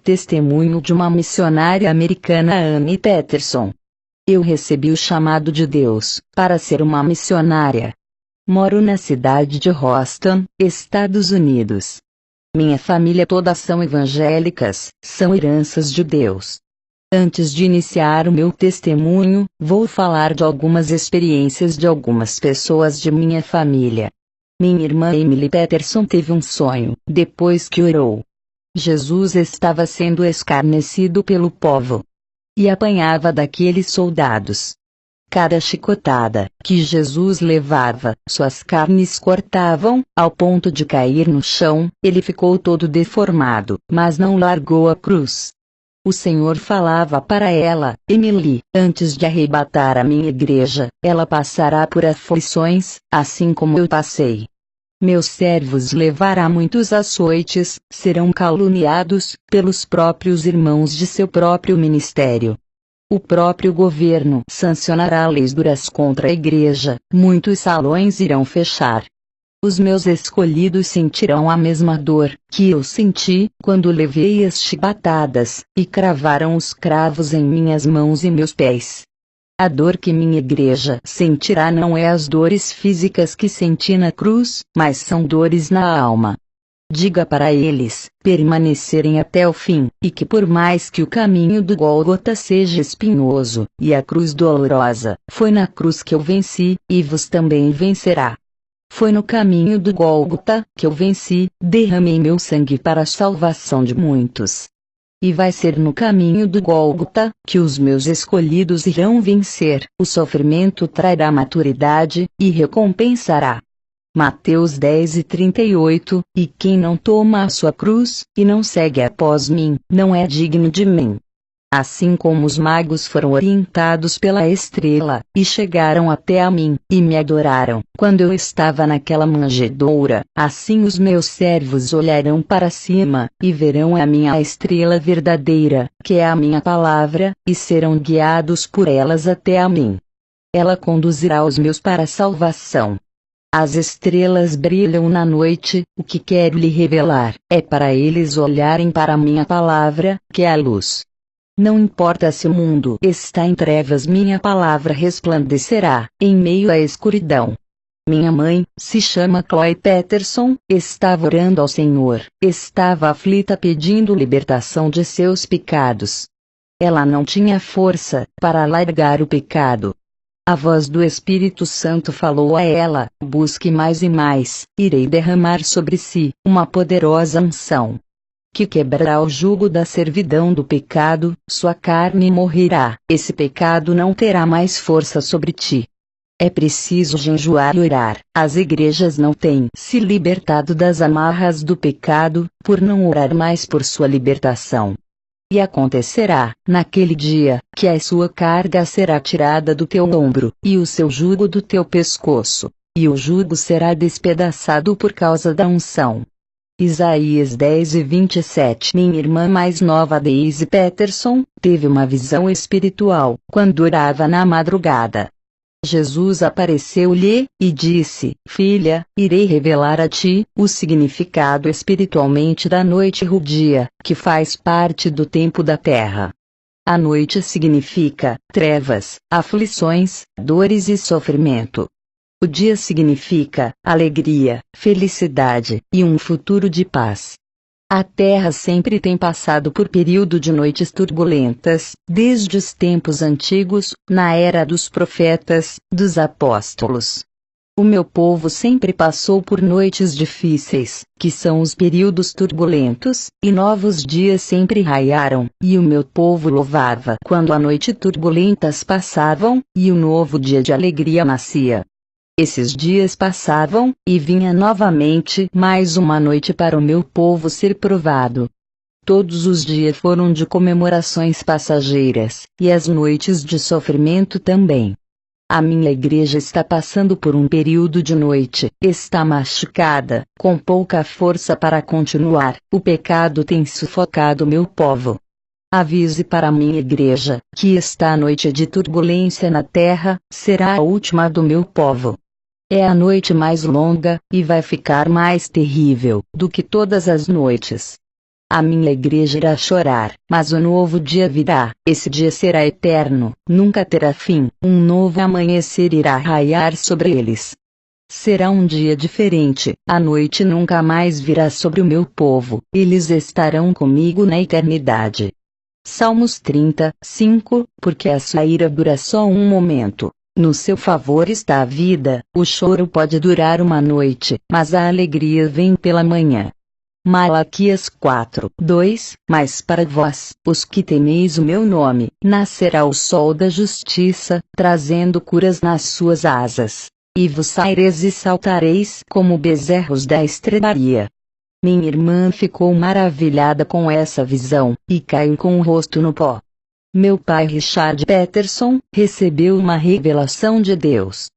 testemunho de uma missionária americana, Annie Peterson. Eu recebi o chamado de Deus para ser uma missionária. Moro na cidade de Houston, Estados Unidos. Minha família toda são evangélicas, são heranças de Deus. Antes de iniciar o meu testemunho, vou falar de algumas experiências de algumas pessoas de minha família. Minha irmã Emily Peterson teve um sonho, depois que orou. Jesus estava sendo escarnecido pelo povo. E apanhava daqueles soldados. Cada chicotada que Jesus levava, suas carnes cortavam, ao ponto de cair no chão. Ele ficou todo deformado, mas não largou a cruz. O Senhor falava para ela: Emily, antes de arrebatar a minha igreja, ela passará por aflições, assim como eu passei. Meus servos levará muitos açoites, serão caluniados pelos próprios irmãos de seu próprio ministério. O próprio governo sancionará leis duras contra a igreja, muitos salões irão fechar. Os meus escolhidos sentirão a mesma dor que eu senti quando levei as chibatadas, e cravaram os cravos em minhas mãos e meus pés. A dor que minha igreja sentirá não é as dores físicas que senti na cruz, mas são dores na alma. Diga para eles permanecerem até o fim, e que por mais que o caminho do Gólgota seja espinhoso, e a cruz dolorosa, foi na cruz que eu venci, e vos também vencerá. Foi no caminho do Gólgota que eu venci, derramei meu sangue para a salvação de muitos. E vai ser no caminho do Gólgota que os meus escolhidos irão vencer. O sofrimento trará maturidade, e recompensará. Mateus 10:38, e quem não toma a sua cruz, e não segue após mim, não é digno de mim. Assim como os magos foram orientados pela estrela, e chegaram até a mim, e me adoraram, quando eu estava naquela manjedoura, assim os meus servos olharão para cima, e verão a minha estrela verdadeira, que é a minha palavra, e serão guiados por elas até a mim. Ela conduzirá os meus para a salvação. As estrelas brilham na noite. O que quero lhe revelar é para eles olharem para a minha palavra, que é a luz. Não importa se o mundo está em trevas, minha palavra resplandecerá em meio à escuridão. Minha mãe, se chama Chloe Peterson, estava orando ao Senhor, estava aflita pedindo libertação de seus pecados. Ela não tinha força para largar o pecado. A voz do Espírito Santo falou a ela: busque mais e mais, irei derramar sobre si uma poderosa unção que quebrará o jugo da servidão do pecado, sua carne morrerá, esse pecado não terá mais força sobre ti. É preciso jejuar e orar. As igrejas não têm se libertado das amarras do pecado, por não orar mais por sua libertação. E acontecerá, naquele dia, que a sua carga será tirada do teu ombro, e o seu jugo do teu pescoço, e o jugo será despedaçado por causa da unção. Isaías 10:27. Minha irmã mais nova, Daisy Peterson, teve uma visão espiritual, quando orava na madrugada. Jesus apareceu-lhe, e disse: Filha, irei revelar a ti o significado espiritualmente da noite e o dia, que faz parte do tempo da terra. A noite significa trevas, aflições, dores e sofrimento. O dia significa alegria, felicidade, e um futuro de paz. A Terra sempre tem passado por período de noites turbulentas, desde os tempos antigos, na era dos profetas, dos apóstolos. O meu povo sempre passou por noites difíceis, que são os períodos turbulentos, e novos dias sempre raiaram, e o meu povo louvava quando a noite turbulentas passavam, e o novo dia de alegria nascia. Esses dias passavam, e vinha novamente mais uma noite para o meu povo ser provado. Todos os dias foram de comemorações passageiras, e as noites de sofrimento também. A minha igreja está passando por um período de noite, está machucada, com pouca força para continuar, o pecado tem sufocado meu povo. Avise para a minha igreja, que esta noite de turbulência na terra, será a última do meu povo. É a noite mais longa, e vai ficar mais terrível do que todas as noites. A minha igreja irá chorar, mas o novo dia virá, esse dia será eterno, nunca terá fim, um novo amanhecer irá raiar sobre eles. Será um dia diferente, a noite nunca mais virá sobre o meu povo, eles estarão comigo na eternidade. Salmos 35, porque a sua ira dura só um momento. No seu favor está a vida, o choro pode durar uma noite, mas a alegria vem pela manhã. Malaquias 4:2, mas para vós, os que temeis o meu nome, nascerá o sol da justiça, trazendo curas nas suas asas. E vos saireis e saltareis como bezerros da estrebaria. Minha irmã ficou maravilhada com essa visão, e caiu com o rosto no pó. Meu pai Richard Peterson recebeu uma revelação de Deus.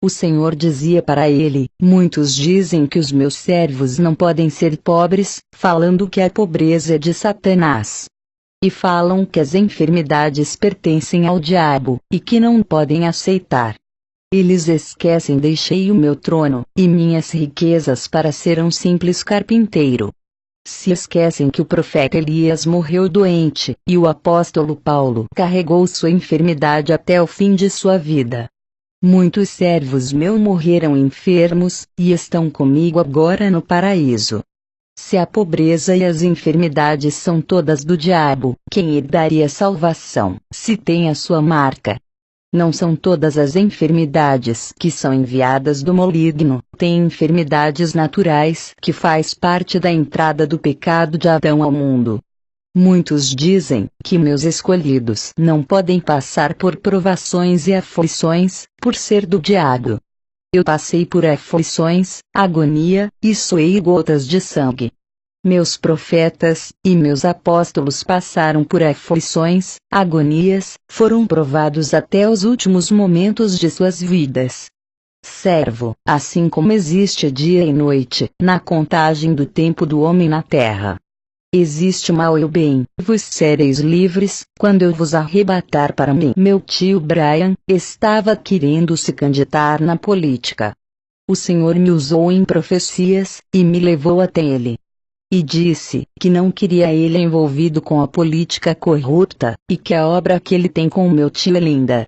O Senhor dizia para ele: muitos dizem que os meus servos não podem ser pobres, falando que a pobreza é de Satanás. E falam que as enfermidades pertencem ao diabo, e que não podem aceitar. Eles esquecem: deixei o meu trono, e minhas riquezas para ser um simples carpinteiro. Se esquecem que o profeta Elias morreu doente, e o apóstolo Paulo carregou sua enfermidade até o fim de sua vida. Muitos servos meus morreram enfermos, e estão comigo agora no paraíso. Se a pobreza e as enfermidades são todas do diabo, quem herdaria a salvação, se tem a sua marca? Não são todas as enfermidades que são enviadas do maligno, tem enfermidades naturais que faz parte da entrada do pecado de Adão ao mundo. Muitos dizem que meus escolhidos não podem passar por provações e aflições, por ser do diabo. Eu passei por aflições, agonia, e suei gotas de sangue. Meus profetas e meus apóstolos passaram por aflições, agonias, foram provados até os últimos momentos de suas vidas. Servo, assim como existe dia e noite, na contagem do tempo do homem na terra. Existe o mal e o bem, vos sereis livres, quando eu vos arrebatar para mim. Meu tio Brian estava querendo se candidatar na política. O Senhor me usou em profecias, e me levou até ele. E disse que não queria ele envolvido com a política corrupta, e que a obra que ele tem com o meu tio é linda.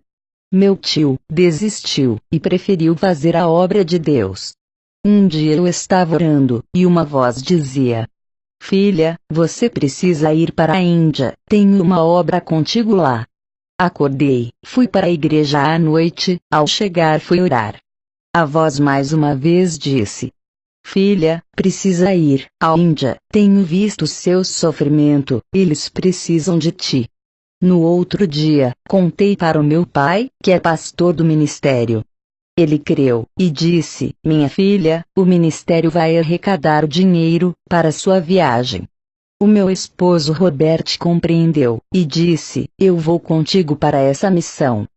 Meu tio desistiu, e preferiu fazer a obra de Deus. Um dia eu estava orando, e uma voz dizia: filha, você precisa ir para a Índia, tenho uma obra contigo lá. Acordei, fui para a igreja à noite, ao chegar fui orar. A voz mais uma vez disse: filha, precisa ir à Índia, tenho visto seu sofrimento, eles precisam de ti. No outro dia, contei para o meu pai, que é pastor do ministério. Ele creu, e disse: minha filha, o ministério vai arrecadar o dinheiro para sua viagem. O meu esposo Robert compreendeu, e disse: eu vou contigo para essa missão.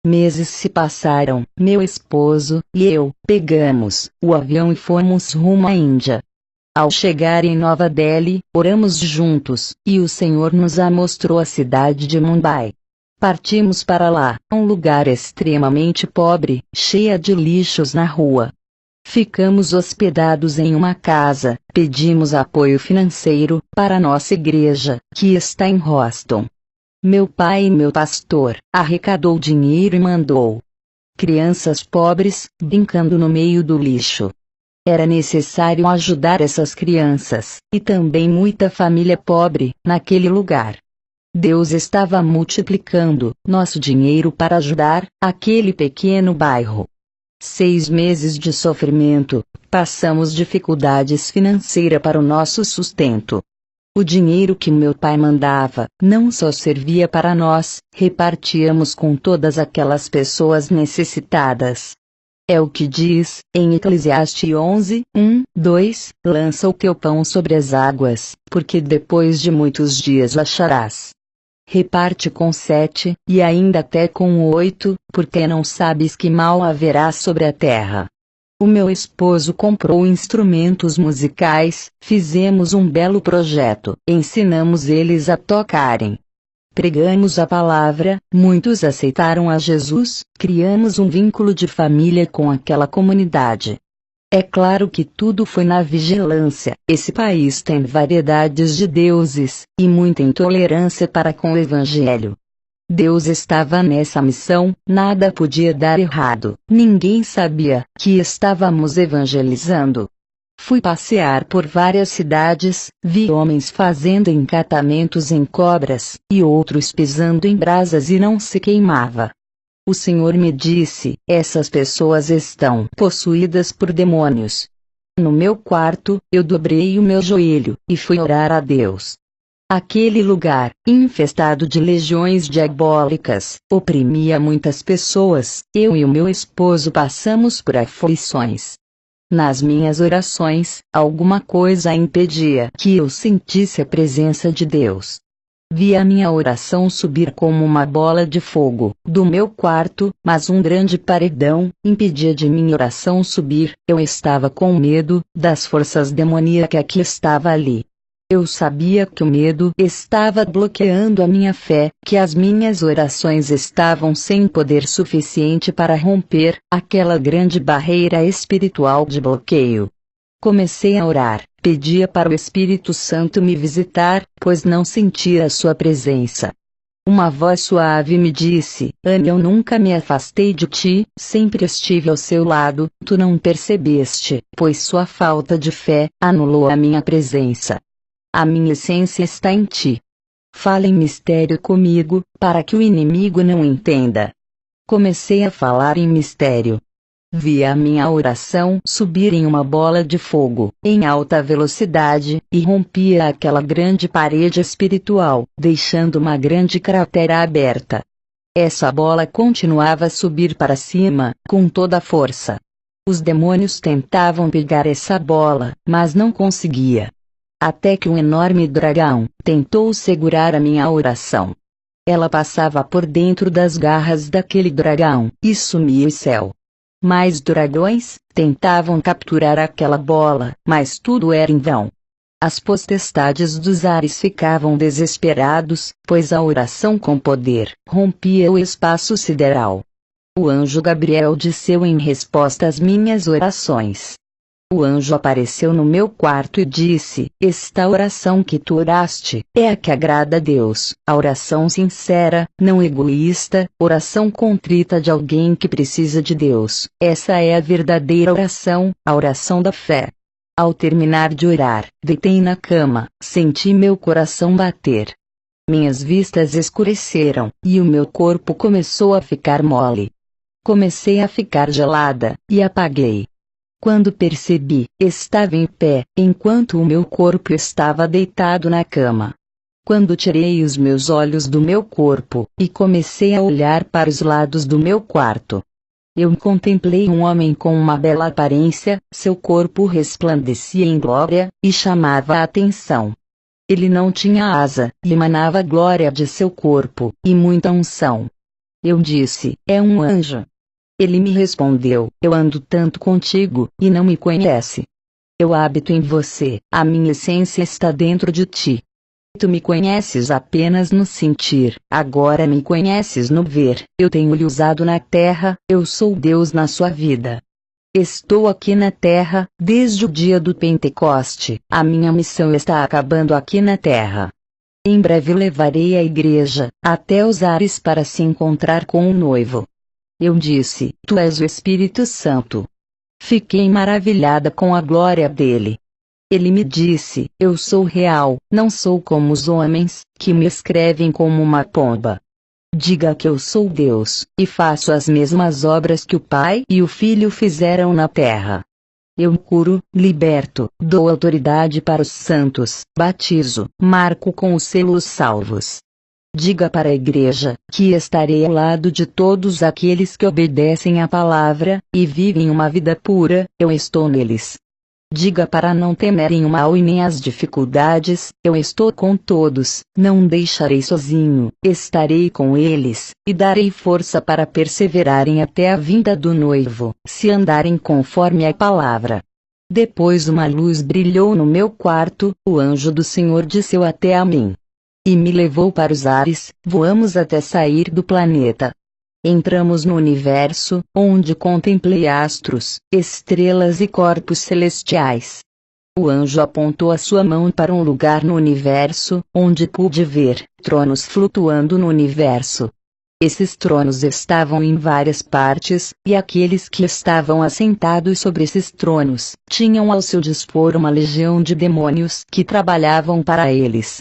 Meses se passaram, meu esposo e eu pegamos o avião e fomos rumo à Índia. Ao chegar em Nova Delhi, oramos juntos, e o Senhor nos mostrou a cidade de Mumbai. Partimos para lá, um lugar extremamente pobre, cheia de lixos na rua. Ficamos hospedados em uma casa, pedimos apoio financeiro para nossa igreja, que está em Houston. Meu pai e meu pastor arrecadou dinheiro e mandou. Crianças pobres, brincando no meio do lixo. Era necessário ajudar essas crianças, e também muita família pobre, naquele lugar. Deus estava multiplicando nosso dinheiro para ajudar aquele pequeno bairro. 6 meses de sofrimento, passamos dificuldades financeiras para o nosso sustento. O dinheiro que meu pai mandava não só servia para nós, repartíamos com todas aquelas pessoas necessitadas. É o que diz, em Eclesiastes 11:1-2, lança o teu pão sobre as águas, porque depois de muitos dias acharás. Reparte com 7, e ainda até com 8, porque não sabes que mal haverá sobre a terra. O meu esposo comprou instrumentos musicais, fizemos um belo projeto, ensinamos eles a tocarem. Pregamos a palavra, muitos aceitaram a Jesus, criamos um vínculo de família com aquela comunidade. É claro que tudo foi na vigilância. Esse país tem variedades de deuses, e muita intolerância para com o Evangelho. Deus estava nessa missão, nada podia dar errado. Ninguém sabia que estávamos evangelizando. Fui passear por várias cidades, vi homens fazendo encantamentos em cobras, e outros pisando em brasas e não se queimava. O Senhor me disse: essas pessoas estão possuídas por demônios. No meu quarto, eu dobrei o meu joelho, e fui orar a Deus. Aquele lugar, infestado de legiões diabólicas, oprimia muitas pessoas. Eu e o meu esposo passamos por aflições. Nas minhas orações, alguma coisa impedia que eu sentisse a presença de Deus. Vi a minha oração subir como uma bola de fogo do meu quarto, mas um grande paredão impedia de minha oração subir. Eu estava com medo das forças demoníacas que estavam ali. Eu sabia que o medo estava bloqueando a minha fé, que as minhas orações estavam sem poder suficiente para romper aquela grande barreira espiritual de bloqueio. Comecei a orar, pedia para o Espírito Santo me visitar, pois não sentia a sua presença. Uma voz suave me disse: Anne, eu nunca me afastei de ti, sempre estive ao seu lado, tu não percebeste, pois sua falta de fé anulou a minha presença. A minha essência está em ti. Fala em mistério comigo, para que o inimigo não entenda. Comecei a falar em mistério. Vi a minha oração subir em uma bola de fogo, em alta velocidade, e rompia aquela grande parede espiritual, deixando uma grande cratera aberta. Essa bola continuava a subir para cima, com toda a força. Os demônios tentavam pegar essa bola, mas não conseguia. Até que um enorme dragão tentou segurar a minha oração. Ela passava por dentro das garras daquele dragão, e sumia o céu. Mais dragões tentavam capturar aquela bola, mas tudo era em vão. As potestades dos ares ficavam desesperados, pois a oração com poder rompia o espaço sideral. O anjo Gabriel desceu em resposta às minhas orações. O anjo apareceu no meu quarto e disse: esta oração que tu oraste é a que agrada a Deus, a oração sincera, não egoísta, oração contrita de alguém que precisa de Deus. Essa é a verdadeira oração, a oração da fé. Ao terminar de orar, deitei na cama, senti meu coração bater. Minhas vistas escureceram, e o meu corpo começou a ficar mole. Comecei a ficar gelada, e apaguei. Quando percebi, estava em pé, enquanto o meu corpo estava deitado na cama. Quando tirei os meus olhos do meu corpo, e comecei a olhar para os lados do meu quarto, eu contemplei um homem com uma bela aparência, seu corpo resplandecia em glória, e chamava a atenção. Ele não tinha asa, e emanava a glória de seu corpo, e muita unção. Eu disse: é um anjo. Ele me respondeu: eu ando tanto contigo, e não me conhece. Eu habito em você, a minha essência está dentro de ti. Tu me conheces apenas no sentir, agora me conheces no ver. Eu tenho lhe usado na terra, eu sou Deus na sua vida. Estou aqui na terra, desde o dia do Pentecoste, a minha missão está acabando aqui na terra. Em breve levarei a igreja até os ares para se encontrar com o noivo. Eu disse: tu és o Espírito Santo. Fiquei maravilhada com a glória dele. Ele me disse: eu sou real, não sou como os homens, que me escrevem como uma pomba. Diga que eu sou Deus, e faço as mesmas obras que o Pai e o Filho fizeram na terra. Eu curo, liberto, dou autoridade para os santos, batizo, marco com os selos salvos. Diga para a igreja que estarei ao lado de todos aqueles que obedecem à palavra e vivem uma vida pura, eu estou neles. Diga para não temerem o mal e nem as dificuldades, eu estou com todos, não deixarei sozinho, estarei com eles, e darei força para perseverarem até a vinda do noivo, se andarem conforme a palavra. Depois uma luz brilhou no meu quarto, o anjo do Senhor desceu até a mim. E me levou para os ares, voamos até sair do planeta. Entramos no universo, onde contemplei astros, estrelas e corpos celestiais. O anjo apontou a sua mão para um lugar no universo, onde pude ver tronos flutuando no universo. Esses tronos estavam em várias partes, e aqueles que estavam assentados sobre esses tronos tinham ao seu dispor uma legião de demônios que trabalhavam para eles.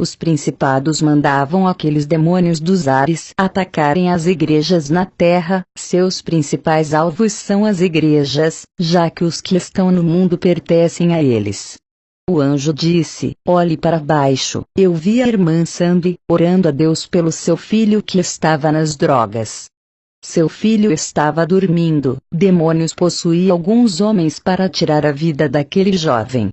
Os principados mandavam aqueles demônios dos ares atacarem as igrejas na terra. Seus principais alvos são as igrejas, já que os que estão no mundo pertencem a eles. O anjo disse: olhe para baixo. Eu vi a irmã Sandy orando a Deus pelo seu filho que estava nas drogas. Seu filho estava dormindo. Demônios possuíam alguns homens para tirar a vida daquele jovem.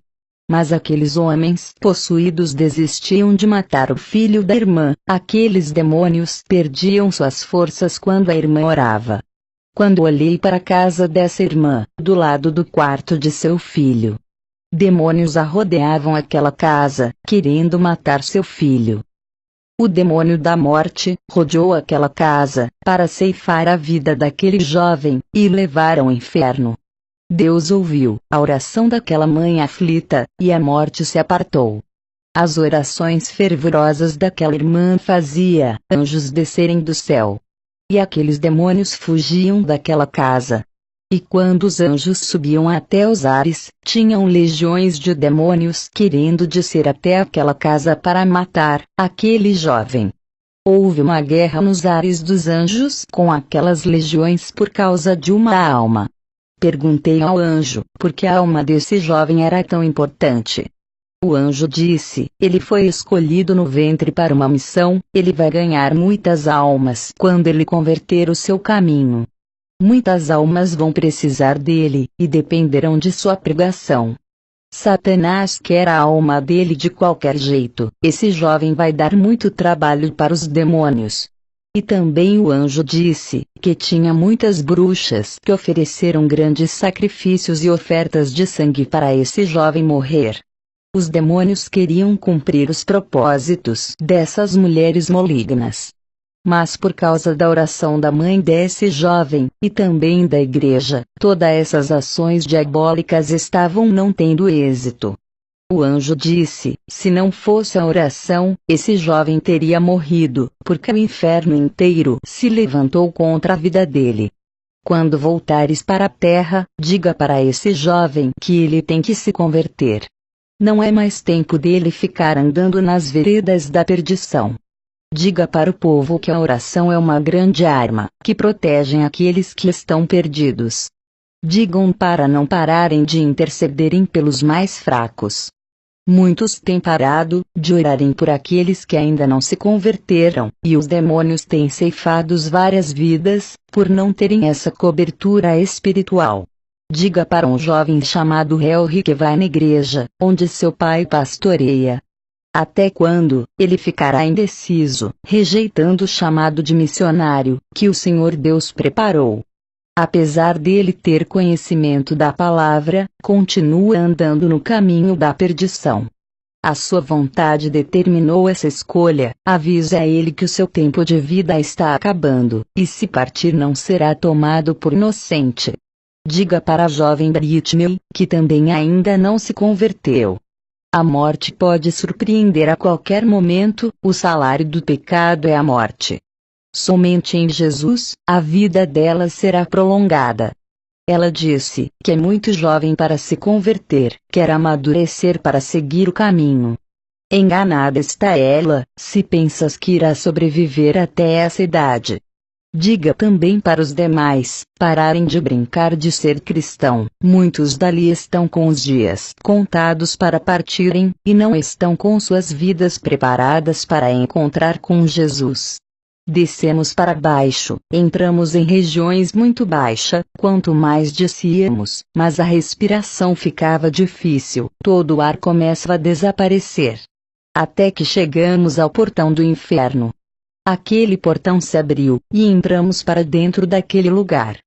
Mas aqueles homens possuídos desistiam de matar o filho da irmã. Aqueles demônios perdiam suas forças quando a irmã orava. Quando olhei para a casa dessa irmã, do lado do quarto de seu filho, demônios a rodeavam aquela casa, querendo matar seu filho. O demônio da morte rodeou aquela casa, para ceifar a vida daquele jovem, e levar ao inferno. Deus ouviu a oração daquela mãe aflita, e a morte se apartou. As orações fervorosas daquela irmã fazia anjos descerem do céu. E aqueles demônios fugiam daquela casa. E quando os anjos subiam até os ares, tinham legiões de demônios querendo descer até aquela casa para matar aquele jovem. Houve uma guerra nos ares dos anjos com aquelas legiões por causa de uma alma. Perguntei ao anjo por que a alma desse jovem era tão importante. O anjo disse: ele foi escolhido no ventre para uma missão, ele vai ganhar muitas almas quando ele converter o seu caminho. Muitas almas vão precisar dele, e dependerão de sua pregação. Satanás quer a alma dele de qualquer jeito. Esse jovem vai dar muito trabalho para os demônios. E também o anjo disse que tinha muitas bruxas que ofereceram grandes sacrifícios e ofertas de sangue para esse jovem morrer. Os demônios queriam cumprir os propósitos dessas mulheres malignas. Mas por causa da oração da mãe desse jovem, e também da igreja, todas essas ações diabólicas estavam não tendo êxito. O anjo disse: se não fosse a oração, esse jovem teria morrido, porque o inferno inteiro se levantou contra a vida dele. Quando voltares para a terra, diga para esse jovem que ele tem que se converter. Não é mais tempo dele ficar andando nas veredas da perdição. Diga para o povo que a oração é uma grande arma, que protege aqueles que estão perdidos. Digam para não pararem de intercederem pelos mais fracos. Muitos têm parado de orarem por aqueles que ainda não se converteram, e os demônios têm ceifado várias vidas, por não terem essa cobertura espiritual. Diga para um jovem chamado Helry que vai na igreja, onde seu pai pastoreia. Até quando ele ficará indeciso, rejeitando o chamado de missionário que o Senhor Deus preparou? Apesar dele ter conhecimento da palavra, continua andando no caminho da perdição. A sua vontade determinou essa escolha. Avise a ele que o seu tempo de vida está acabando, e se partir não será tomado por inocente. Diga para a jovem Britney, que também ainda não se converteu. A morte pode surpreender a qualquer momento, o salário do pecado é a morte. Somente em Jesus, a vida dela será prolongada. Ela disse que é muito jovem para se converter, quer amadurecer para seguir o caminho. Enganada está ela, se pensas que irá sobreviver até essa idade. Diga também para os demais pararem de brincar de ser cristão. Muitos dali estão com os dias contados para partirem, e não estão com suas vidas preparadas para encontrar com Jesus. Descemos para baixo, entramos em regiões muito baixas, quanto mais descíamos, mas a respiração ficava difícil, todo o ar começava a desaparecer. Até que chegamos ao portão do inferno. Aquele portão se abriu, e entramos para dentro daquele lugar.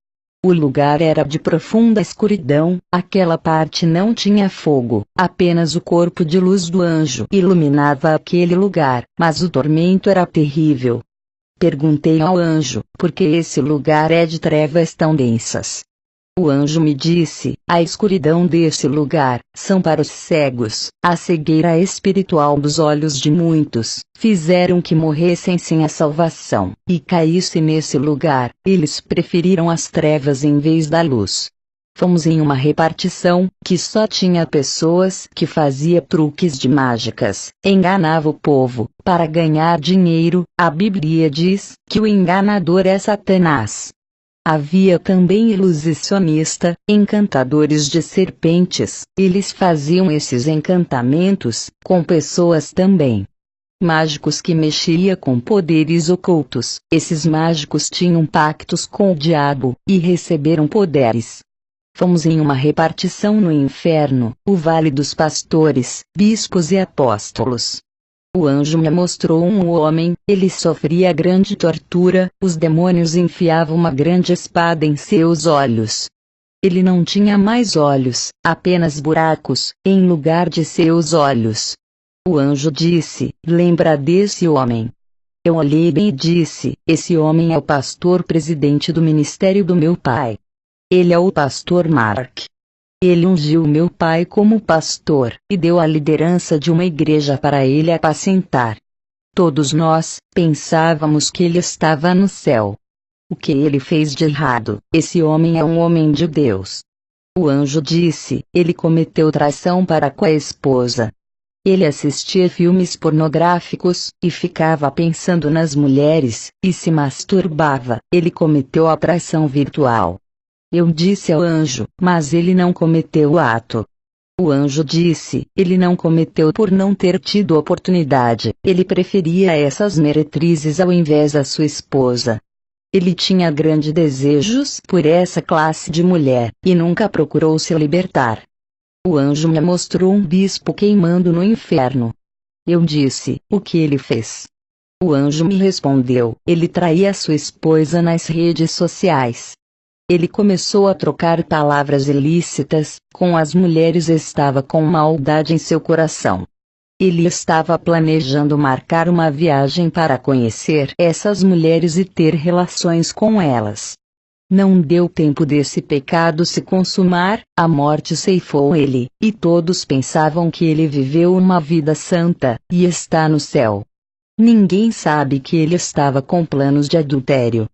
O lugar era de profunda escuridão, aquela parte não tinha fogo, apenas o corpo de luz do anjo iluminava aquele lugar, mas o tormento era terrível. Perguntei ao anjo, porque esse lugar é de trevas tão densas. O anjo me disse, a escuridão desse lugar, são para os cegos, a cegueira espiritual dos olhos de muitos, fizeram que morressem sem a salvação, e caíssem nesse lugar, eles preferiram as trevas em vez da luz. Fomos em uma repartição, que só tinha pessoas que fazia truques de mágicas, enganava o povo, para ganhar dinheiro. A Bíblia diz, que o enganador é Satanás. Havia também ilusionista, encantadores de serpentes, eles faziam esses encantamentos, com pessoas também. Mágicos que mexiam com poderes ocultos, esses mágicos tinham pactos com o diabo, e receberam poderes. Fomos em uma repartição no inferno, o vale dos pastores, bispos e apóstolos. O anjo me mostrou um homem, ele sofria grande tortura, os demônios enfiavam uma grande espada em seus olhos. Ele não tinha mais olhos, apenas buracos, em lugar de seus olhos. O anjo disse, lembra desse homem? Eu olhei bem e disse, esse homem é o pastor presidente do ministério do meu pai. Ele é o pastor Mark. Ele ungiu meu pai como pastor, e deu a liderança de uma igreja para ele apacentar. Todos nós pensávamos que ele estava no céu. O que ele fez de errado? Esse homem é um homem de Deus. O anjo disse, ele cometeu traição para com a esposa. Ele assistia filmes pornográficos, e ficava pensando nas mulheres, e se masturbava. Ele cometeu a traição virtual. Eu disse ao anjo, mas ele não cometeu o ato. O anjo disse, ele não cometeu por não ter tido oportunidade, ele preferia essas meretrizes ao invés da sua esposa. Ele tinha grandes desejos por essa classe de mulher, e nunca procurou se libertar. O anjo me mostrou um bispo queimando no inferno. Eu disse, o que ele fez? O anjo me respondeu, ele traía sua esposa nas redes sociais. Ele começou a trocar palavras ilícitas com as mulheres e estava com maldade em seu coração. Ele estava planejando marcar uma viagem para conhecer essas mulheres e ter relações com elas. Não deu tempo desse pecado se consumar, a morte ceifou ele, e todos pensavam que ele viveu uma vida santa, e está no céu. Ninguém sabe que ele estava com planos de adultério.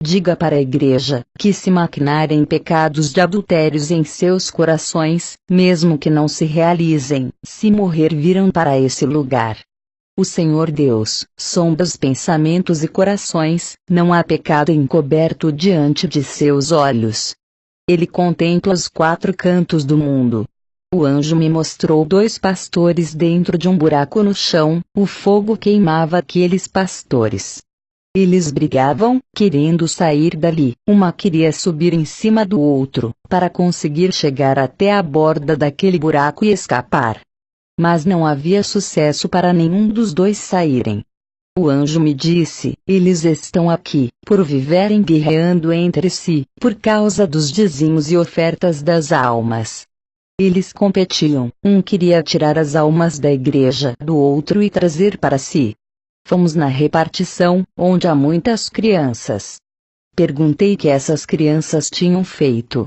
Diga para a igreja, que se maquinarem pecados de adultérios em seus corações, mesmo que não se realizem, se morrer virão para esse lugar. O Senhor Deus, sonda os pensamentos e corações, não há pecado encoberto diante de seus olhos. Ele contempla os quatro cantos do mundo. O anjo me mostrou 2 pastores dentro de um buraco no chão, o fogo queimava aqueles pastores. Eles brigavam, querendo sair dali, uma queria subir em cima do outro, para conseguir chegar até a borda daquele buraco e escapar. Mas não havia sucesso para nenhum dos 2 saírem. O anjo me disse, eles estão aqui, por viverem guerreando entre si, por causa dos dízimos e ofertas das almas. Eles competiam, um queria tirar as almas da igreja do outro e trazer para si. Fomos na repartição, onde há muitas crianças. Perguntei que essas crianças tinham feito.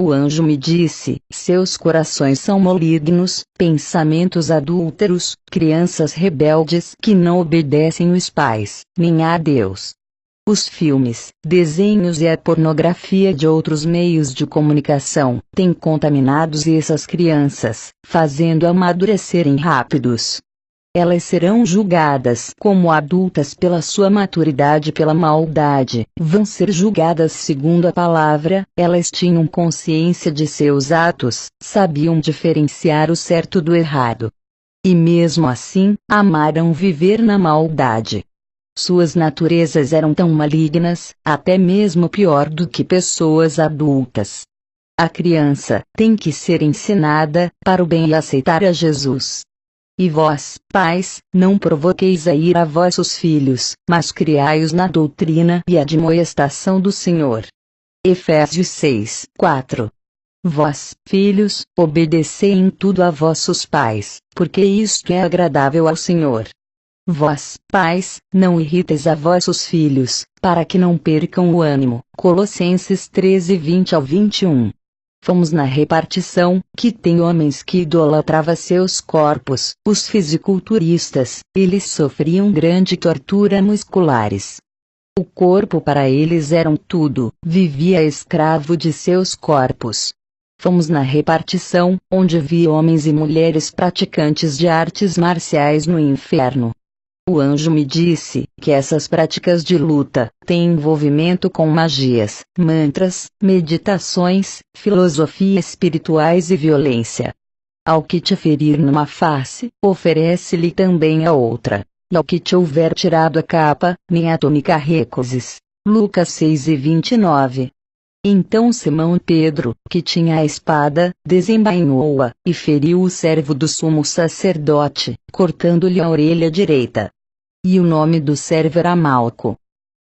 O anjo me disse, seus corações são malignos, pensamentos adúlteros, crianças rebeldes que não obedecem os pais, nem a Deus. Os filmes, desenhos e a pornografia de outros meios de comunicação têm contaminados essas crianças, fazendo amadurecerem rápidos. Elas serão julgadas como adultas pela sua maturidade e pela maldade, vão ser julgadas segundo a palavra, elas tinham consciência de seus atos, sabiam diferenciar o certo do errado. E mesmo assim, amaram viver na maldade. Suas naturezas eram tão malignas, até mesmo pior do que pessoas adultas. A criança tem que ser ensinada para o bem e aceitar a Jesus. E vós, pais, não provoqueis a ira a vossos filhos, mas criai-os na doutrina e admoestação do Senhor. Efésios 6, 4. Vós, filhos, obedecei em tudo a vossos pais, porque isto é agradável ao Senhor. Vós, pais, não irriteis a vossos filhos, para que não percam o ânimo. Colossenses 13:20-21. Fomos na repartição, que tem homens que idolatravam seus corpos, os fisiculturistas, eles sofriam grande tortura musculares. O corpo para eles era um tudo, vivia escravo de seus corpos. Fomos na repartição, onde vi homens e mulheres praticantes de artes marciais no inferno. O anjo me disse que essas práticas de luta têm envolvimento com magias, mantras, meditações, filosofias espirituais e violência. Ao que te ferir numa face, oferece-lhe também a outra. E ao que te houver tirado a capa, nem a túnica recuses. Lucas 6:29. Então Simão Pedro, que tinha a espada, desembainhou-a, e feriu o servo do sumo sacerdote, cortando-lhe a orelha direita. E o nome do servo era Malco.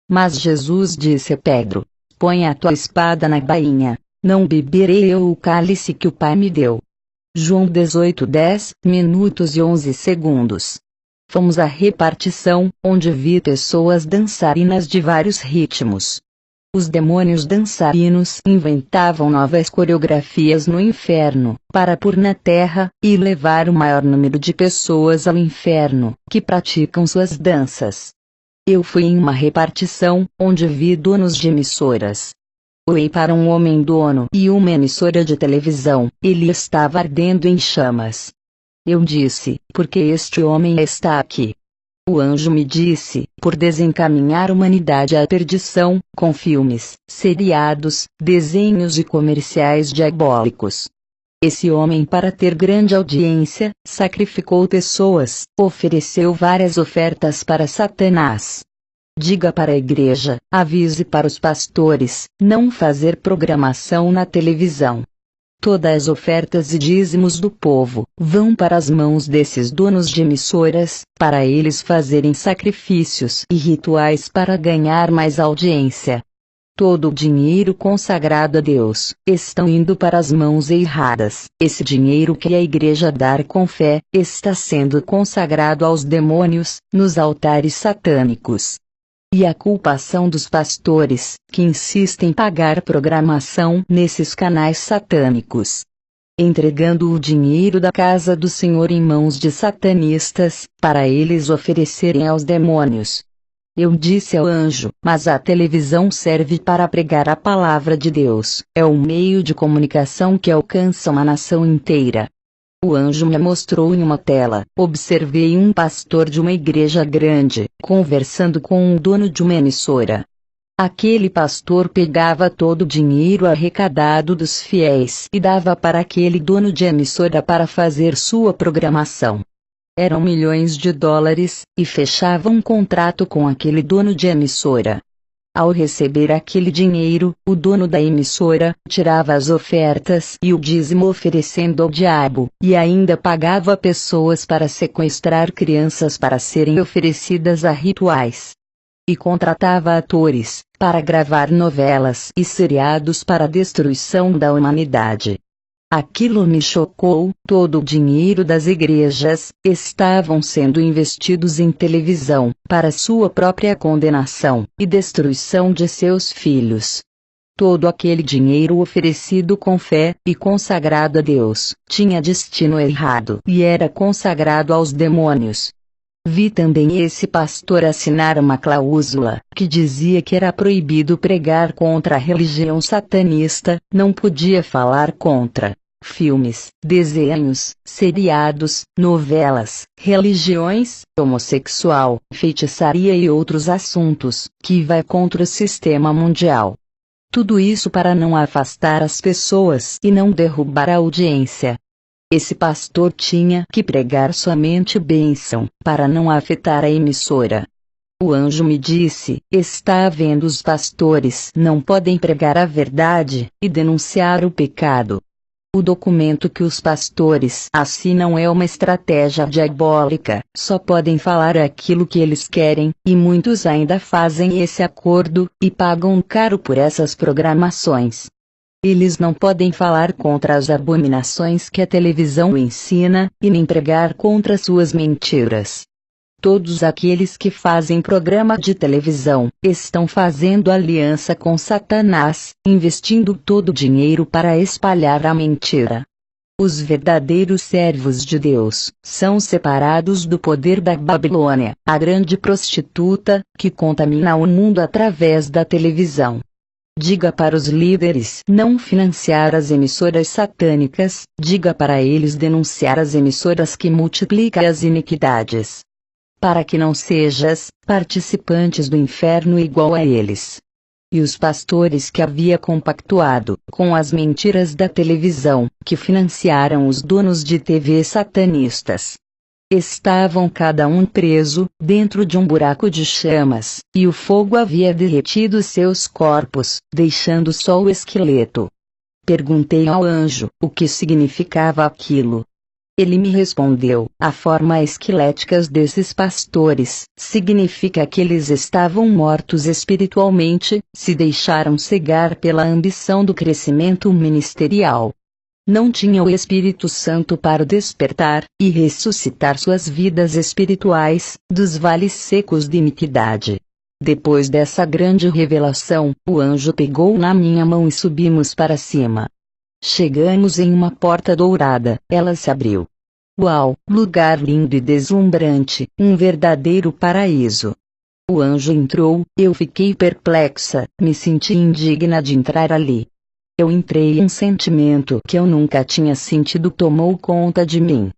Mas Jesus disse a Pedro: põe a tua espada na bainha, não beberei eu o cálice que o Pai me deu. João 18:10:11. Fomos à repartição, onde vi pessoas dançarinas de vários ritmos. Os demônios dançarinos inventavam novas coreografias no inferno, para pôr na terra, e levar o maior número de pessoas ao inferno, que praticam suas danças. Eu fui em uma repartição, onde vi donos de emissoras. Olhei para um homem dono e uma emissora de televisão, ele estava ardendo em chamas. Eu disse: por que este homem está aqui? O anjo me disse: por desencaminhar a humanidade à perdição, com filmes, seriados, desenhos e comerciais diabólicos. Esse homem, para ter grande audiência, sacrificou pessoas, ofereceu várias ofertas para Satanás. Diga para a igreja, avise para os pastores, não fazer programação na televisão. Todas as ofertas e dízimos do povo vão para as mãos desses donos de emissoras, para eles fazerem sacrifícios e rituais para ganhar mais audiência. Todo o dinheiro consagrado a Deus está indo para as mãos erradas. Esse dinheiro que a igreja dá com fé está sendo consagrado aos demônios, nos altares satânicos. E a culpação dos pastores, que insistem em pagar programação nesses canais satânicos, entregando o dinheiro da casa do Senhor em mãos de satanistas, para eles oferecerem aos demônios. Eu disse ao anjo: mas a televisão serve para pregar a palavra de Deus, é um meio de comunicação que alcança uma nação inteira. O anjo me mostrou em uma tela. Observei um pastor de uma igreja grande, conversando com um dono de uma emissora. Aquele pastor pegava todo o dinheiro arrecadado dos fiéis e dava para aquele dono de emissora para fazer sua programação. Eram milhões de dólares, e fechava um contrato com aquele dono de emissora. Ao receber aquele dinheiro, o dono da emissora tirava as ofertas e o dízimo oferecendo ao diabo, e ainda pagava pessoas para sequestrar crianças para serem oferecidas a rituais. E contratava atores para gravar novelas e seriados para a destruição da humanidade. Aquilo me chocou. Todo o dinheiro das igrejas estavam sendo investidos em televisão, para sua própria condenação e destruição de seus filhos. Todo aquele dinheiro oferecido com fé e consagrado a Deus tinha destino errado e era consagrado aos demônios. Vi também esse pastor assinar uma cláusula que dizia que era proibido pregar contra a religião satanista, não podia falar contra filmes, desenhos, seriados, novelas, religiões, homossexual, feitiçaria e outros assuntos, que vai contra o sistema mundial. Tudo isso para não afastar as pessoas e não derrubar a audiência. Esse pastor tinha que pregar somente bênção, para não afetar a emissora. O anjo me disse: está havendo os pastores não podem pregar a verdade e denunciar o pecado. O documento que os pastores assinam é uma estratégia diabólica, só podem falar aquilo que eles querem, e muitos ainda fazem esse acordo, e pagam caro por essas programações. Eles não podem falar contra as abominações que a televisão ensina, e nem pregar contra suas mentiras. todos aqueles que fazem programa de televisão, estão fazendo aliança com Satanás, investindo todo o dinheiro para espalhar a mentira. Os verdadeiros servos de Deus são separados do poder da Babilônia, a grande prostituta, que contamina o mundo através da televisão. Diga para os líderes não financiar as emissoras satânicas, diga para eles denunciar as emissoras que multiplicam as iniquidades. Para que não sejas participantes do inferno igual a eles. E os pastores que havia compactuado com as mentiras da televisão, que financiaram os donos de TV satanistas, estavam cada um preso dentro de um buraco de chamas, e o fogo havia derretido seus corpos, deixando só o esqueleto. Perguntei ao anjo o que significava aquilo. Ele me respondeu: a forma esquelética desses pastores significa que eles estavam mortos espiritualmente, se deixaram cegar pela ambição do crescimento ministerial. Não tinha o Espírito Santo para despertar e ressuscitar suas vidas espirituais dos vales secos de iniquidade. Depois dessa grande revelação, o anjo pegou na minha mão e subimos para cima. Chegamos em uma porta dourada, ela se abriu. Uau, lugar lindo e deslumbrante, um verdadeiro paraíso. O anjo entrou, eu fiquei perplexa, me senti indigna de entrar ali. Eu entrei e um sentimento que eu nunca tinha sentido tomou conta de mim.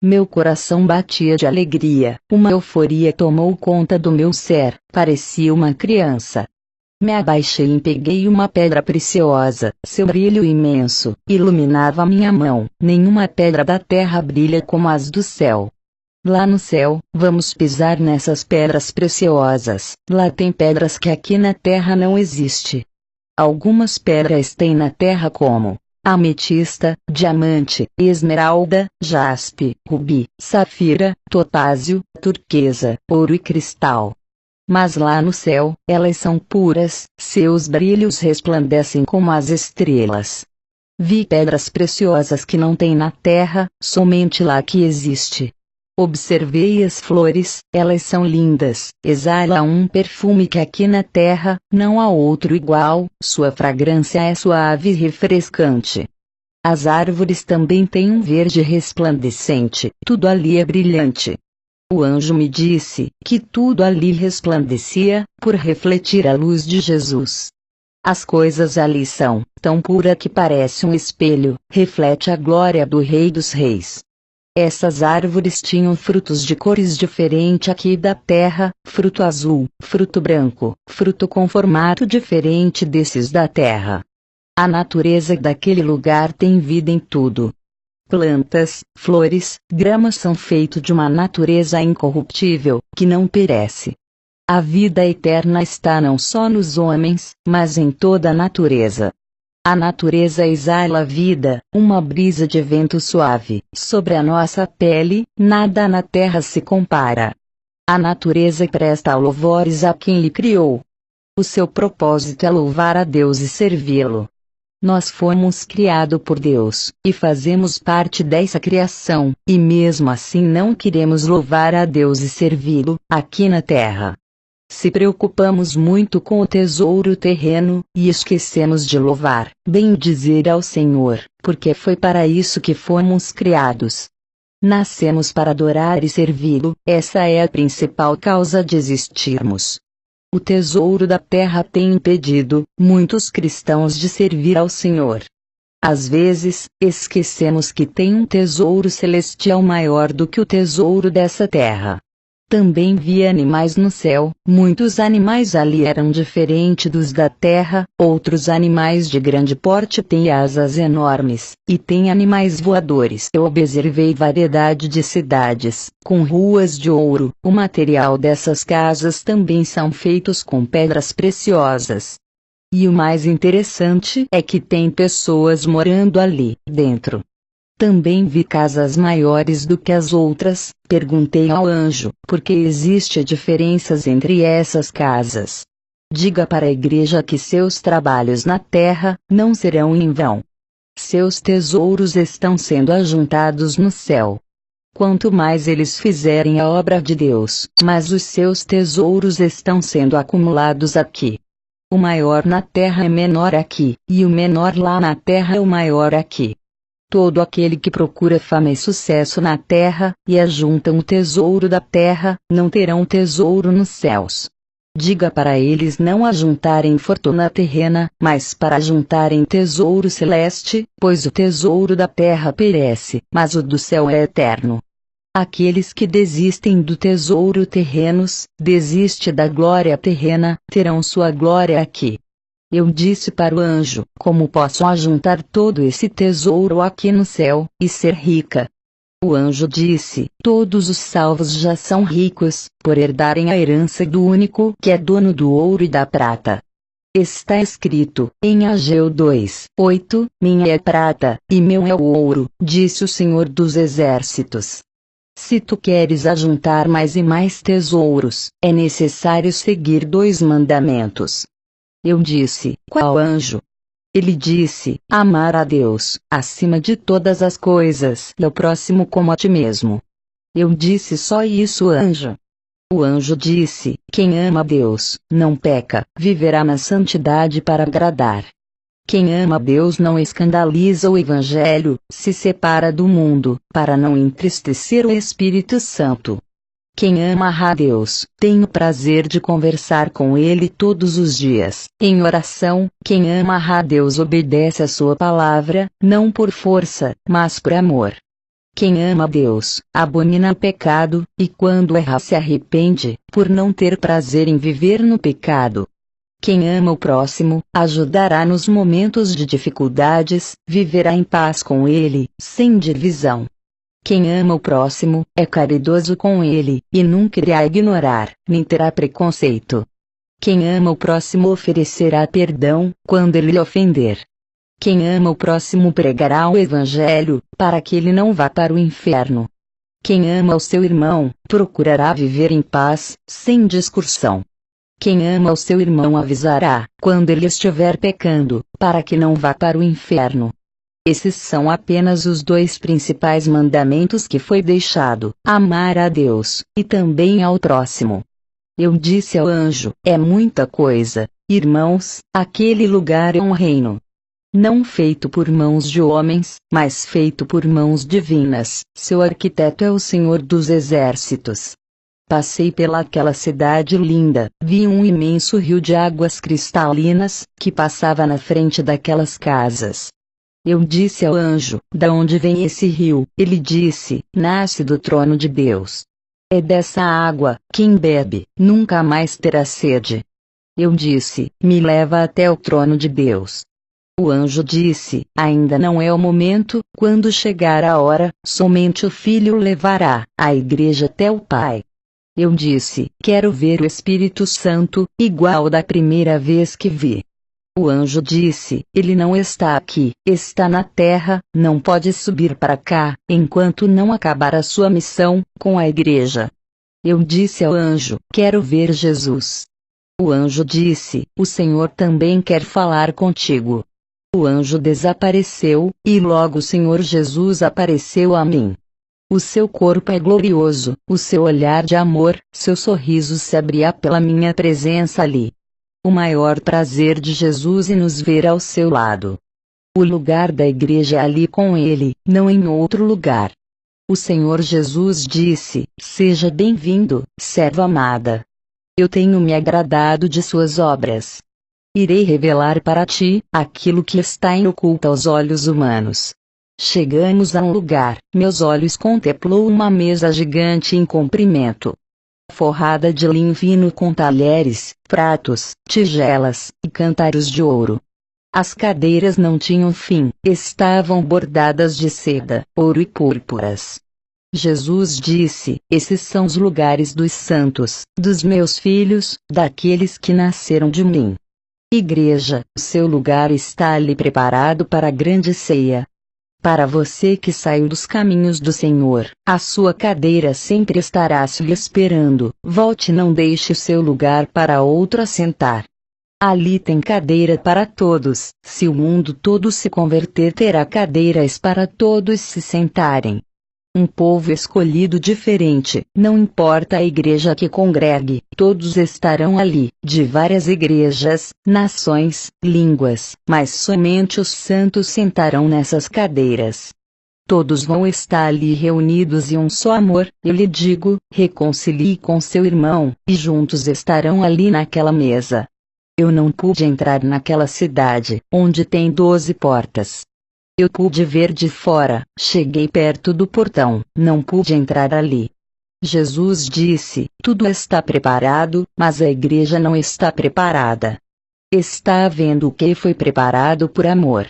Meu coração batia de alegria, uma euforia tomou conta do meu ser, parecia uma criança. Me abaixei e peguei uma pedra preciosa, seu brilho imenso iluminava minha mão. Nenhuma pedra da terra brilha como as do céu. Lá no céu, vamos pisar nessas pedras preciosas. Lá tem pedras que aqui na terra não existe. Algumas pedras têm na terra como ametista, diamante, esmeralda, jaspe, rubi, safira, topázio, turquesa, ouro e cristal. Mas lá no céu, elas são puras, seus brilhos resplandecem como as estrelas. Vi pedras preciosas que não tem na terra, somente lá que existe. Observei as flores, elas são lindas, exalam um perfume que aqui na terra não há outro igual, sua fragrância é suave e refrescante. As árvores também têm um verde resplandecente, tudo ali é brilhante. O anjo me disse que tudo ali resplandecia, por refletir a luz de Jesus. As coisas ali são tão pura que parece um espelho, reflete a glória do Rei dos Reis. Essas árvores tinham frutos de cores diferentes aqui da terra, fruto azul, fruto branco, fruto com formato diferente desses da terra. A natureza daquele lugar tem vida em tudo. Plantas, flores, gramas são feitos de uma natureza incorruptível, que não perece. A vida eterna está não só nos homens, mas em toda a natureza. A natureza exala a vida, uma brisa de vento suave, sobre a nossa pele, nada na terra se compara. A natureza presta louvores a quem lhe criou. O seu propósito é louvar a Deus e servi-lo. Nós fomos criados por Deus, e fazemos parte dessa criação, e mesmo assim não queremos louvar a Deus e servi-lo, aqui na terra. Se preocupamos muito com o tesouro terreno, e esquecemos de louvar, bendizer ao Senhor, porque foi para isso que fomos criados. Nascemos para adorar e servi-lo, essa é a principal causa de existirmos. O tesouro da terra tem impedido muitos cristãos de servir ao Senhor. Às vezes, esquecemos que tem um tesouro celestial maior do que o tesouro dessa terra. Também vi animais no céu, muitos animais ali eram diferentes dos da terra, outros animais de grande porte têm asas enormes, e tem animais voadores. Eu observei variedade de cidades, com ruas de ouro, o material dessas casas também são feitos com pedras preciosas. E o mais interessante é que tem pessoas morando ali dentro. Também vi casas maiores do que as outras. Perguntei ao anjo, por que existe diferenças entre essas casas? Diga para a igreja que seus trabalhos na terra não serão em vão. Seus tesouros estão sendo ajuntados no céu. Quanto mais eles fizerem a obra de Deus, mas os seus tesouros estão sendo acumulados aqui. O maior na terra é menor aqui, e o menor lá na terra é o maior aqui. Todo aquele que procura fama e sucesso na terra, e ajuntam o tesouro da terra, não terão tesouro nos céus. Diga para eles não ajuntarem fortuna terrena, mas para ajuntarem tesouro celeste, pois o tesouro da terra perece, mas o do céu é eterno. Aqueles que desistem do tesouro terrenos, desiste da glória terrena, terão sua glória aqui. Eu disse para o anjo, como posso ajuntar todo esse tesouro aqui no céu, e ser rica? O anjo disse, todos os salvos já são ricos, por herdarem a herança do único que é dono do ouro e da prata. Está escrito, em Ageu 2:8, minha é prata, e meu é o ouro, disse o Senhor dos Exércitos. Se tu queres ajuntar mais e mais tesouros, é necessário seguir 2 mandamentos. Eu disse, qual anjo? Ele disse, amar a Deus, acima de todas as coisas, e ao próximo como a ti mesmo. Eu disse só isso, anjo? O anjo disse, quem ama a Deus, não peca, viverá na santidade para agradar. Quem ama a Deus não escandaliza o Evangelho, se separa do mundo, para não entristecer o Espírito Santo. Quem ama a Deus, tem o prazer de conversar com Ele todos os dias, em oração. Quem ama a Deus obedece a sua palavra, não por força, mas por amor. Quem ama a Deus, abomina o pecado, e quando erra se arrepende, por não ter prazer em viver no pecado. Quem ama o próximo, ajudará nos momentos de dificuldades, viverá em paz com ele, sem divisão. Quem ama o próximo, é caridoso com ele, e nunca irá ignorar, nem terá preconceito. Quem ama o próximo oferecerá perdão, quando ele lhe ofender. Quem ama o próximo pregará o Evangelho, para que ele não vá para o inferno. Quem ama o seu irmão, procurará viver em paz, sem discussão. Quem ama o seu irmão avisará, quando ele estiver pecando, para que não vá para o inferno. Esses são apenas os 2 principais mandamentos que foi deixado, amar a Deus, e também ao próximo. Eu disse ao anjo, é muita coisa, irmãos, aquele lugar é um reino. Não feito por mãos de homens, mas feito por mãos divinas, seu arquiteto é o Senhor dos Exércitos. Passei pelaquela cidade linda, vi um imenso rio de águas cristalinas, que passava na frente daquelas casas. Eu disse ao anjo, da onde vem esse rio? Ele disse, nasce do trono de Deus. É dessa água, quem bebe, nunca mais terá sede. Eu disse, me leva até o trono de Deus. O anjo disse, ainda não é o momento, quando chegar a hora, somente o Filho levará a igreja até o Pai. Eu disse, quero ver o Espírito Santo, igual da primeira vez que vi. O anjo disse, ele não está aqui, está na terra, não pode subir para cá, enquanto não acabar a sua missão, com a igreja. Eu disse ao anjo, quero ver Jesus. O anjo disse, o Senhor também quer falar contigo. O anjo desapareceu, e logo o Senhor Jesus apareceu a mim. O seu corpo é glorioso, o seu olhar de amor, seu sorriso se abria pela minha presença ali. O maior prazer de Jesus é nos ver ao seu lado. O lugar da igreja é ali com ele, não em outro lugar. O Senhor Jesus disse, seja bem-vindo, serva amada. Eu tenho me agradado de suas obras. Irei revelar para ti, aquilo que está em oculto aos olhos humanos. Chegamos a um lugar, meus olhos contemplou uma mesa gigante em comprimento, forrada de linho fino com talheres, pratos, tigelas, e cântaros de ouro. As cadeiras não tinham fim, estavam bordadas de seda, ouro e púrpuras. Jesus disse, esses são os lugares dos santos, dos meus filhos, daqueles que nasceram de mim. Igreja, seu lugar está ali preparado para a grande ceia. Para você que saiu dos caminhos do Senhor, a sua cadeira sempre estará lhe esperando. Volte e não deixe o seu lugar para outro assentar. Ali tem cadeira para todos. Se o mundo todo se converter, terá cadeiras para todos se sentarem. Um povo escolhido diferente, não importa a igreja que congregue, todos estarão ali, de várias igrejas, nações, línguas, mas somente os santos sentarão nessas cadeiras. Todos vão estar ali reunidos em um só amor. Eu lhe digo, reconcilie com seu irmão, e juntos estarão ali naquela mesa. Eu não pude entrar naquela cidade, onde tem 12 portas. Eu pude ver de fora, cheguei perto do portão, não pude entrar ali. Jesus disse, tudo está preparado, mas a igreja não está preparada. Está havendo o que foi preparado por amor.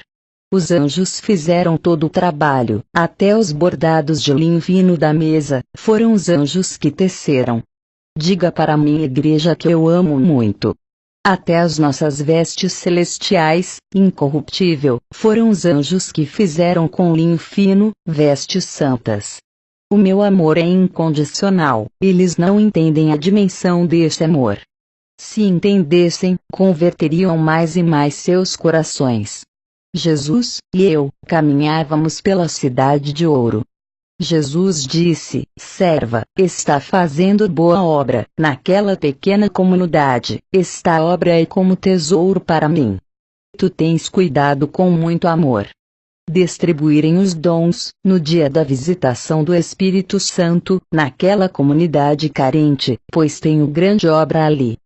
Os anjos fizeram todo o trabalho, até os bordados de linho fino da mesa, foram os anjos que teceram. Diga para a minha igreja que eu amo muito. Até as nossas vestes celestiais, incorruptível, foram os anjos que fizeram com linho fino, vestes santas. O meu amor é incondicional, eles não entendem a dimensão desse amor. Se entendessem, converteriam mais e mais seus corações. Jesus e eu caminhávamos pela cidade de ouro. Jesus disse, serva, está fazendo boa obra, naquela pequena comunidade, esta obra é como tesouro para mim. Tu tens cuidado com muito amor. Distribuírem os dons, no dia da visitação do Espírito Santo, naquela comunidade carente, pois tenho grande obra ali.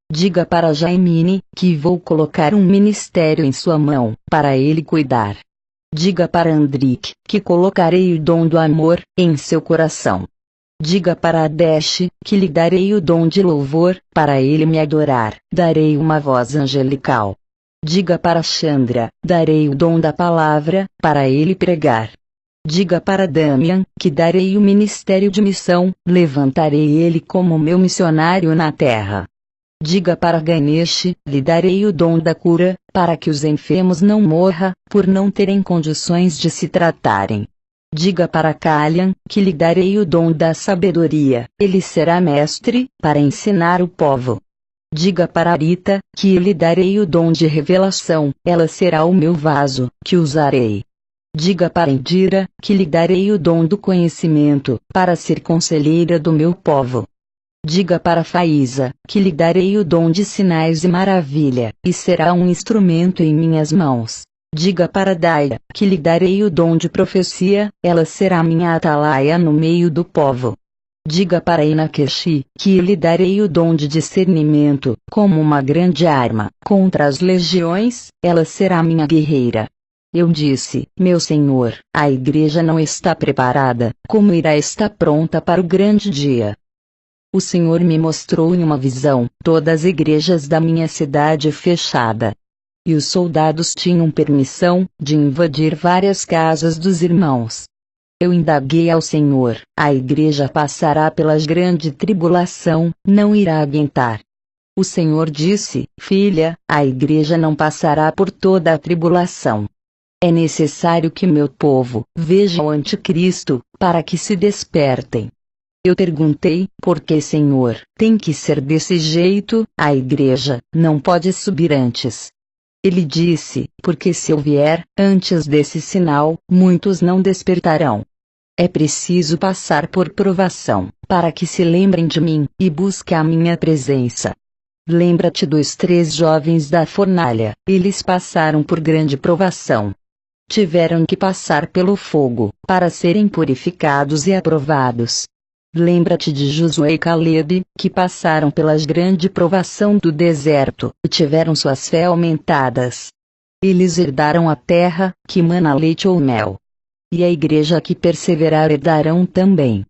Diga para Jaimine, que vou colocar um ministério em sua mão, para ele cuidar. Diga para Andrique, que colocarei o dom do amor, em seu coração. Diga para Adesh, que lhe darei o dom de louvor, para ele me adorar, darei uma voz angelical. Diga para Chandra, darei o dom da palavra, para ele pregar. Diga para Damian, que darei o ministério de missão, levantarei ele como meu missionário na terra. Diga para Ganesh, lhe darei o dom da cura, para que os enfermos não morram, por não terem condições de se tratarem. Diga para Kalyan, que lhe darei o dom da sabedoria, ele será mestre, para ensinar o povo. Diga para Arita, que lhe darei o dom de revelação, ela será o meu vaso, que usarei. Diga para Indira, que lhe darei o dom do conhecimento, para ser conselheira do meu povo. Diga para Faísa, que lhe darei o dom de sinais e maravilha, e será um instrumento em minhas mãos. Diga para Daia, que lhe darei o dom de profecia, ela será minha atalaia no meio do povo. Diga para Inakeshi, que lhe darei o dom de discernimento, como uma grande arma, contra as legiões, ela será minha guerreira. Eu disse, meu Senhor, a igreja não está preparada, como irá estar pronta para o grande dia? O Senhor me mostrou em uma visão, todas as igrejas da minha cidade fechada. E os soldados tinham permissão, de invadir várias casas dos irmãos. Eu indaguei ao Senhor, a igreja passará pela grande tribulação, não irá aguentar. O Senhor disse, filha, a igreja não passará por toda a tribulação. É necessário que meu povo veja o anticristo, para que se despertem. Eu perguntei, por que, Senhor, tem que ser desse jeito, a igreja não pode subir antes. Ele disse, porque se eu vier, antes desse sinal, muitos não despertarão. É preciso passar por provação, para que se lembrem de mim, e busquem a minha presença. Lembra-te dos 3 jovens da fornalha, eles passaram por grande provação. Tiveram que passar pelo fogo, para serem purificados e aprovados. Lembra-te de Josué e Caleb, que passaram pela grande provação do deserto, e tiveram suas fé aumentadas. Eles herdaram a terra, que mana leite ou mel. E a igreja que perseverar herdarão também.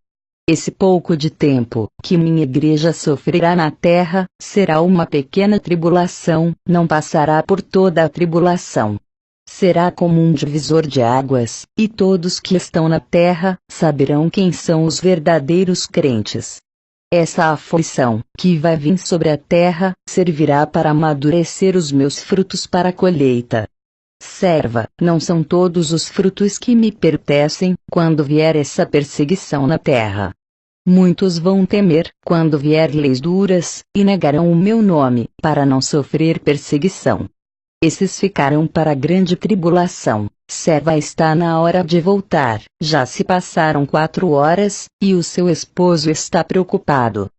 Esse pouco de tempo, que minha igreja sofrerá na terra, será uma pequena tribulação, não passará por toda a tribulação. Será como um divisor de águas, e todos que estão na terra, saberão quem são os verdadeiros crentes. Essa aflição, que vai vir sobre a terra, servirá para amadurecer os meus frutos para a colheita. Serva, não são todos os frutos que me pertencem, quando vier essa perseguição na terra. Muitos vão temer, quando vier leis duras, e negarão o meu nome, para não sofrer perseguição. Esses ficarão para a grande tribulação, serva está na hora de voltar. Já se passaram 4 horas, e o seu esposo está preocupado.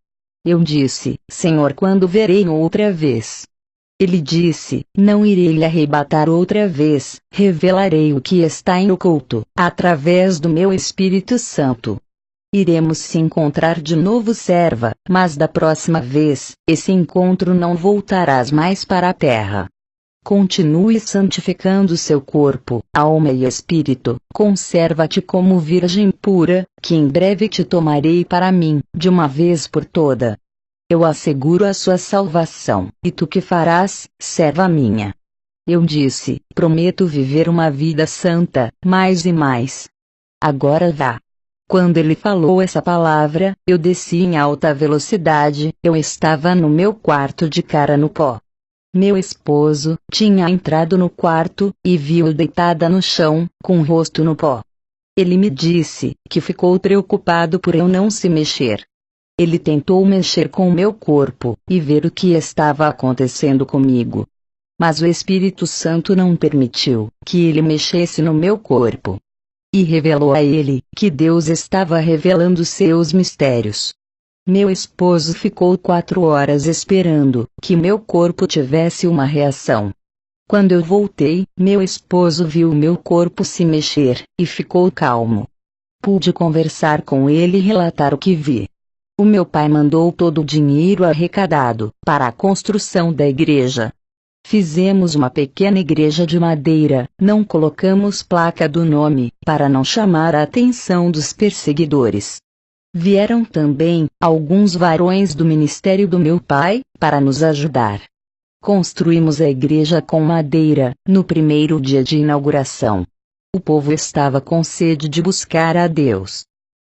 Eu disse: Senhor, quando verei outra vez? Ele disse: não irei lhe arrebatar outra vez, revelarei o que está em oculto, através do meu Espírito Santo. Iremos se encontrar de novo, serva, mas da próxima vez, esse encontro não voltarás mais para a terra. Continue santificando seu corpo, alma e espírito, conserva-te como virgem pura, que em breve te tomarei para mim, de uma vez por toda. Eu asseguro a sua salvação, e tu que farás, serva minha? Eu disse: prometo viver uma vida santa, mais e mais. Agora vá. Quando ele falou essa palavra, eu desci em alta velocidade, eu estava no meu quarto de cara no pó. Meu esposo tinha entrado no quarto, e viu-o deitada no chão, com o rosto no pó. Ele me disse que ficou preocupado por eu não se mexer. Ele tentou mexer com o meu corpo, e ver o que estava acontecendo comigo. Mas o Espírito Santo não permitiu que ele mexesse no meu corpo. E revelou a ele que Deus estava revelando seus mistérios. Meu esposo ficou 4 horas esperando que meu corpo tivesse uma reação. Quando eu voltei, meu esposo viu meu corpo se mexer, e ficou calmo. Pude conversar com ele e relatar o que vi. O meu pai mandou todo o dinheiro arrecadado para a construção da igreja. Fizemos uma pequena igreja de madeira, não colocamos placa do nome, para não chamar a atenção dos perseguidores. Vieram também alguns varões do ministério do meu pai, para nos ajudar. Construímos a igreja com madeira, no primeiro dia de inauguração. O povo estava com sede de buscar a Deus.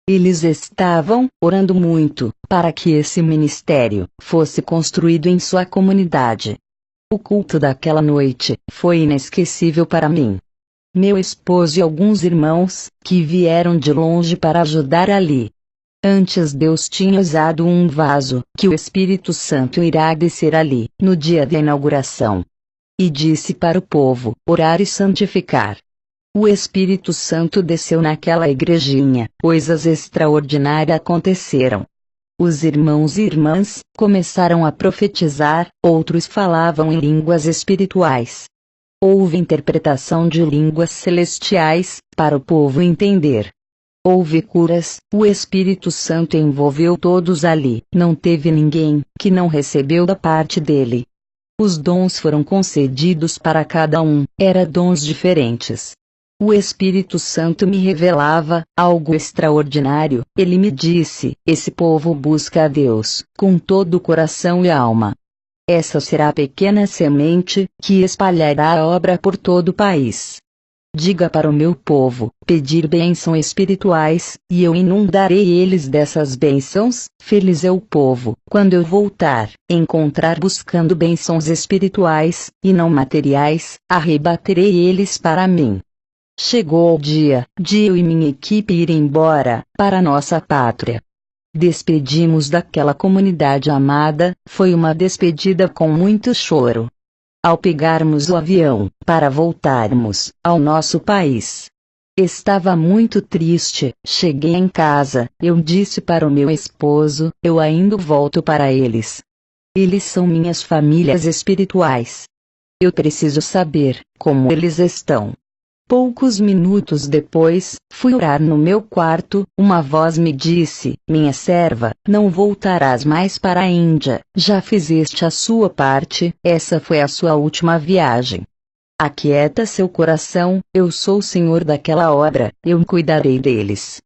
Eles estavam orando muito, para que esse ministério fosse construído em sua comunidade. O culto daquela noite foi inesquecível para mim. Meu esposo e alguns irmãos, que vieram de longe para ajudar ali. Antes Deus tinha usado um vaso, que o Espírito Santo irá descer ali, no dia da inauguração. E disse para o povo orar e santificar. O Espírito Santo desceu naquela igrejinha, coisas extraordinárias aconteceram. Os irmãos e irmãs começaram a profetizar, outros falavam em línguas espirituais. Houve interpretação de línguas celestiais, para o povo entender. Houve curas, o Espírito Santo envolveu todos ali, não teve ninguém que não recebeu da parte dele. Os dons foram concedidos para cada um, eram dons diferentes. O Espírito Santo me revelava algo extraordinário. Ele me disse: esse povo busca a Deus com todo o coração e alma. Essa será a pequena semente que espalhará a obra por todo o país. Diga para o meu povo pedir bênçãos espirituais, e eu inundarei eles dessas bênçãos. Feliz é o povo, quando eu voltar, encontrar buscando bênçãos espirituais, e não materiais, arrebaterei eles para mim. Chegou o dia de eu e minha equipe ir embora, para nossa pátria. Despedimos daquela comunidade amada, foi uma despedida com muito choro. Ao pegarmos o avião, para voltarmos ao nosso país. Estava muito triste. Cheguei em casa, eu disse para o meu esposo: eu ainda volto para eles. Eles são minhas famílias espirituais. Eu preciso saber como eles estão. Poucos minutos depois, fui orar no meu quarto, uma voz me disse: minha serva, não voltarás mais para a Índia, já fizeste a sua parte, essa foi a sua última viagem. Aquieta seu coração, eu sou o Senhor daquela obra, eu cuidarei deles.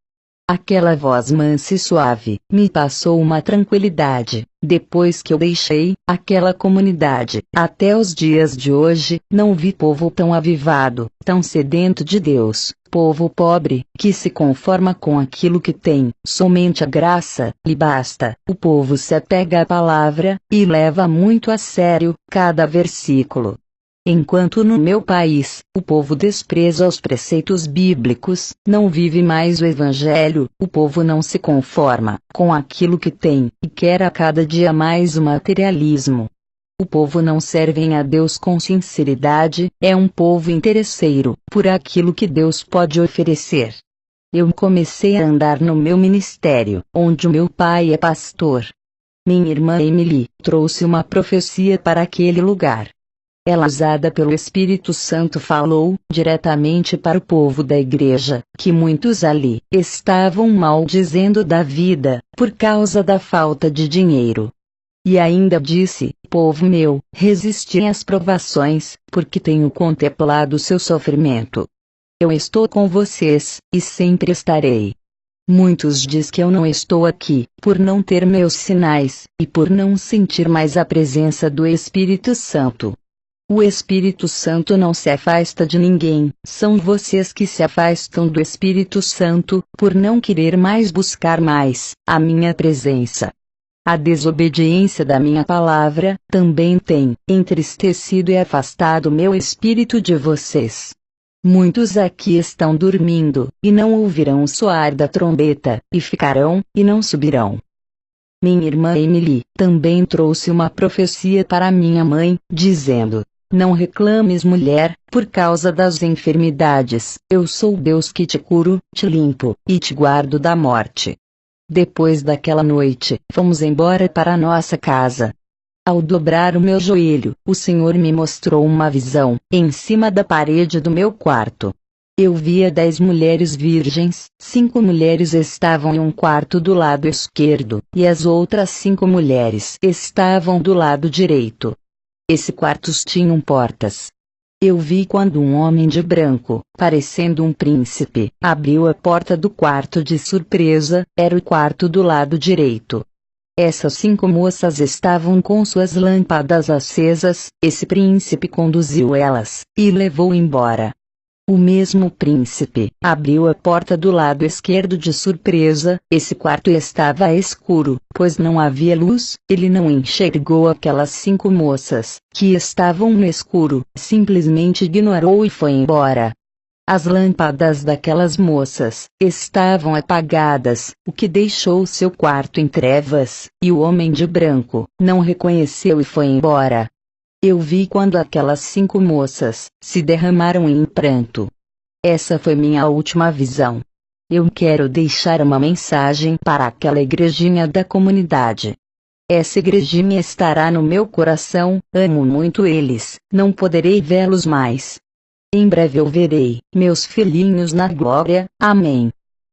Aquela voz mansa e suave me passou uma tranquilidade. Depois que eu deixei aquela comunidade, até os dias de hoje, não vi povo tão avivado, tão sedento de Deus, povo pobre, que se conforma com aquilo que tem, somente a graça lhe basta. O povo se apega à palavra, e leva muito a sério cada versículo. Enquanto no meu país, o povo despreza os preceitos bíblicos, não vive mais o Evangelho, o povo não se conforma com aquilo que tem, e quer a cada dia mais o materialismo. O povo não serve a Deus com sinceridade, é um povo interesseiro por aquilo que Deus pode oferecer. Eu comecei a andar no meu ministério, onde o meu pai é pastor. Minha irmã Emily trouxe uma profecia para aquele lugar. Ela, usada pelo Espírito Santo, falou diretamente para o povo da igreja, que muitos ali estavam maldizendo da vida, por causa da falta de dinheiro. E ainda disse: povo meu, resisti às provações, porque tenho contemplado o seu sofrimento. Eu estou com vocês, e sempre estarei. Muitos dizem que eu não estou aqui, por não ter meus sinais, e por não sentir mais a presença do Espírito Santo. O Espírito Santo não se afasta de ninguém, são vocês que se afastam do Espírito Santo, por não querer mais buscar mais a minha presença. A desobediência da minha palavra também tem entristecido e afastado meu espírito de vocês. Muitos aqui estão dormindo, e não ouvirão o soar da trombeta, e ficarão, e não subirão. Minha irmã Emily também trouxe uma profecia para minha mãe, dizendo: não reclames, mulher, por causa das enfermidades, eu sou Deus que te curo, te limpo, e te guardo da morte. Depois daquela noite, fomos embora para nossa casa. Ao dobrar o meu joelho, o Senhor me mostrou uma visão, em cima da parede do meu quarto. Eu via 10 mulheres virgens, 5 mulheres estavam em um quarto do lado esquerdo, e as outras 5 mulheres estavam do lado direito. Esses quartos tinham portas. Eu vi quando um homem de branco, parecendo um príncipe, abriu a porta do quarto de surpresa, era o quarto do lado direito. Essas 5 moças estavam com suas lâmpadas acesas, esse príncipe conduziu elas, e levou embora. O mesmo príncipe abriu a porta do lado esquerdo de surpresa, esse quarto estava escuro, pois não havia luz, ele não enxergou aquelas 5 moças, que estavam no escuro, simplesmente ignorou e foi embora. As lâmpadas daquelas moças estavam apagadas, o que deixou seu quarto em trevas, e o homem de branco não reconheceu e foi embora. Eu vi quando aquelas 5 moças se derramaram em pranto. Essa foi minha última visão. Eu quero deixar uma mensagem para aquela igrejinha da comunidade. Essa igrejinha estará no meu coração, amo muito eles, não poderei vê-los mais. Em breve eu verei meus filhinhos na glória, amém.